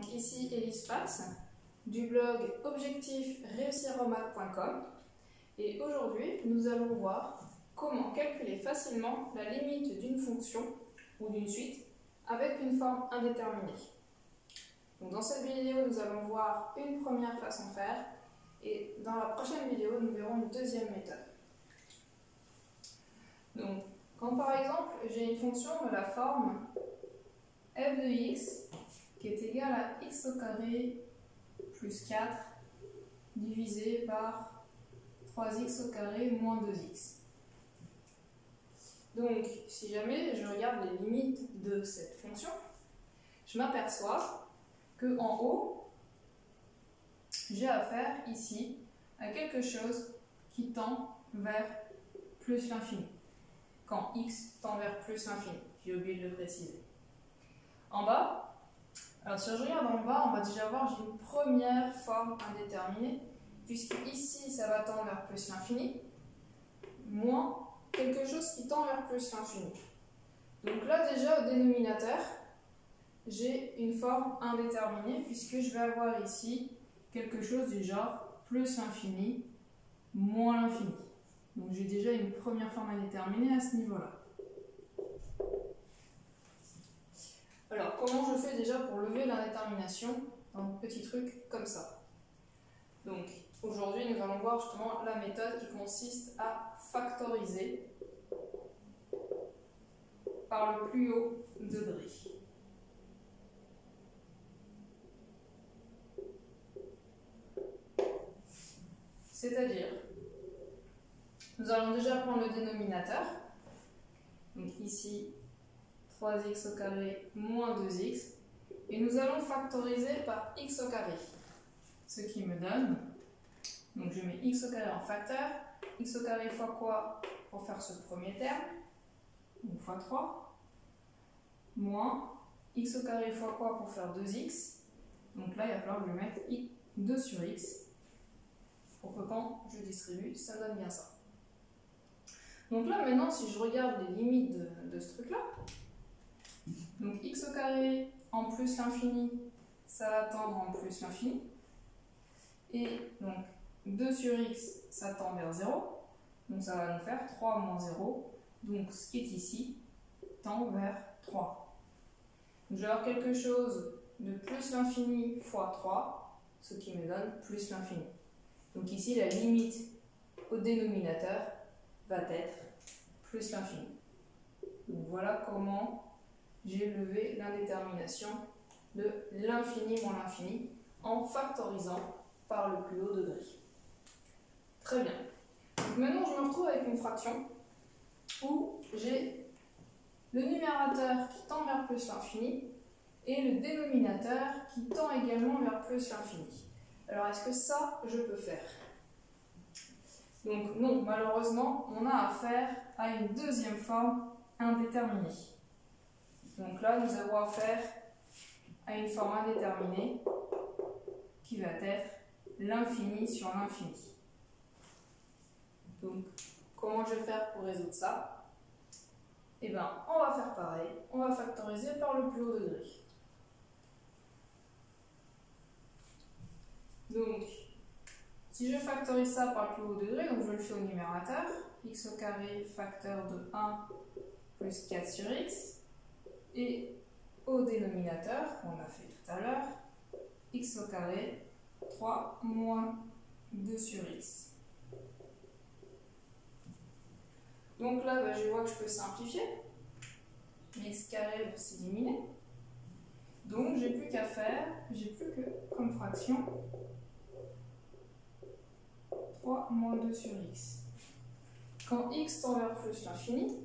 Donc ici Élise Patz du blog objectifreussiraumath.com et aujourd'hui nous allons voir comment calculer facilement la limite d'une fonction ou d'une suite avec une forme indéterminée. Donc dans cette vidéo nous allons voir une première façon de faire et dans la prochaine vidéo nous verrons une deuxième méthode. Donc quand par exemple j'ai une fonction de la forme f de x qui est égale à x au carré plus 4 divisé par 3x au carré moins 2x. Donc, si jamais je regarde les limites de cette fonction, je m'aperçois qu'en haut, j'ai affaire ici à quelque chose qui tend vers plus l'infini. Quand x tend vers plus l'infini, j'ai oublié de le préciser. En bas, alors si je regarde en bas, on va déjà voir j'ai une première forme indéterminée, puisque ici ça va tendre vers plus l'infini, moins quelque chose qui tend vers plus l'infini. Donc là déjà au dénominateur, j'ai une forme indéterminée, puisque je vais avoir ici quelque chose du genre plus l'infini, moins l'infini. Donc j'ai déjà une première forme indéterminée à ce niveau-là. Alors, comment je fais déjà pour lever l'indétermination dans un petit truc comme ça? Donc, aujourd'hui, nous allons voir justement la méthode qui consiste à factoriser par le plus haut degré. C'est-à-dire, nous allons déjà prendre le dénominateur. Donc ici, 3x au carré moins 2x, et nous allons factoriser par x au carré, ce qui me donne, donc je mets x au carré en facteur, x au carré fois quoi pour faire ce premier terme, donc fois 3, moins x au carré fois quoi pour faire 2x, donc là il va falloir que je mette 2 sur x, pour que quand je distribue, ça donne bien ça. Donc là maintenant, si je regarde les limites de ce truc-là, donc x au carré en plus l'infini, ça va tendre en plus l'infini. Et donc 2 sur x, ça tend vers 0. Donc ça va nous faire 3 moins 0. Donc ce qui est ici tend vers 3. Donc je vais avoir quelque chose de plus l'infini fois 3, ce qui me donne plus l'infini. Donc ici, la limite au dénominateur va être plus l'infini. Donc voilà comment j'ai levé l'indétermination de l'infini moins l'infini en factorisant par le plus haut degré. Très bien. Donc maintenant, je me retrouve avec une fraction où j'ai le numérateur qui tend vers plus l'infini et le dénominateur qui tend également vers plus l'infini. Alors, est-ce que ça, je peux faire? Donc non, malheureusement, on a affaire à une deuxième forme indéterminée. Donc là, nous avons affaire à une forme indéterminée qui va être l'infini sur l'infini. Donc, comment je vais faire pour résoudre ça? Eh bien, on va faire pareil. On va factoriser par le plus haut degré. Donc, si je factorise ça par le plus haut degré, donc je le fais au numérateur, x au carré facteur de 1 plus 4 sur x, et au dénominateur, qu'on a fait tout à l'heure, x au carré 3 moins 2 sur x. Donc là, je vois que je peux simplifier. X carré va s'éliminer. Donc j'ai plus qu'à faire, j'ai plus que comme fraction 3 moins 2 sur x. Quand x tend vers plus l'infini,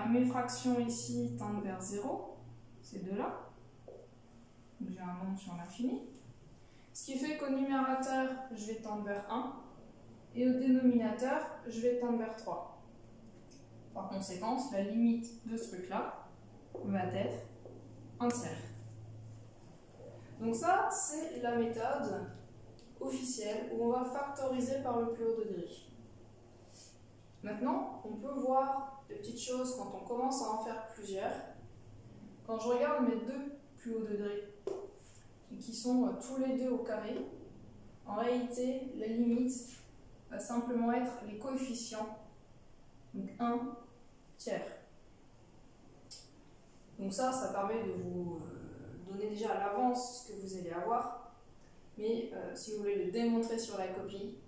mes fractions ici tendent vers 0, ces deux-là. Donc j'ai un nombre sur l'infini. Ce qui fait qu'au numérateur, je vais tendre vers 1, et au dénominateur, je vais tendre vers 3. Par conséquent, la limite de ce truc-là va être 1 tiers. Donc ça, c'est la méthode officielle où on va factoriser par le plus haut degré. Maintenant, on peut voir de petites choses quand on commence à en faire plusieurs. Quand je regarde mes deux plus hauts degrés, et qui sont tous les deux au carré, en réalité, la limite va simplement être les coefficients, donc 1 tiers. Donc ça permet de vous donner déjà à l'avance ce que vous allez avoir, mais si vous voulez le démontrer sur la copie,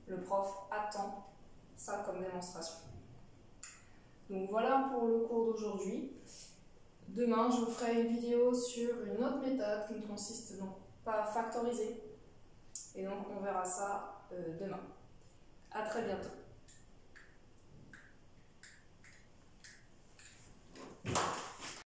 le prof attend ça comme démonstration. Donc voilà pour le cours d'aujourd'hui. Demain, je vous ferai une vidéo sur une autre méthode qui ne consiste donc pas à factoriser. Et donc, on verra ça demain. À très bientôt.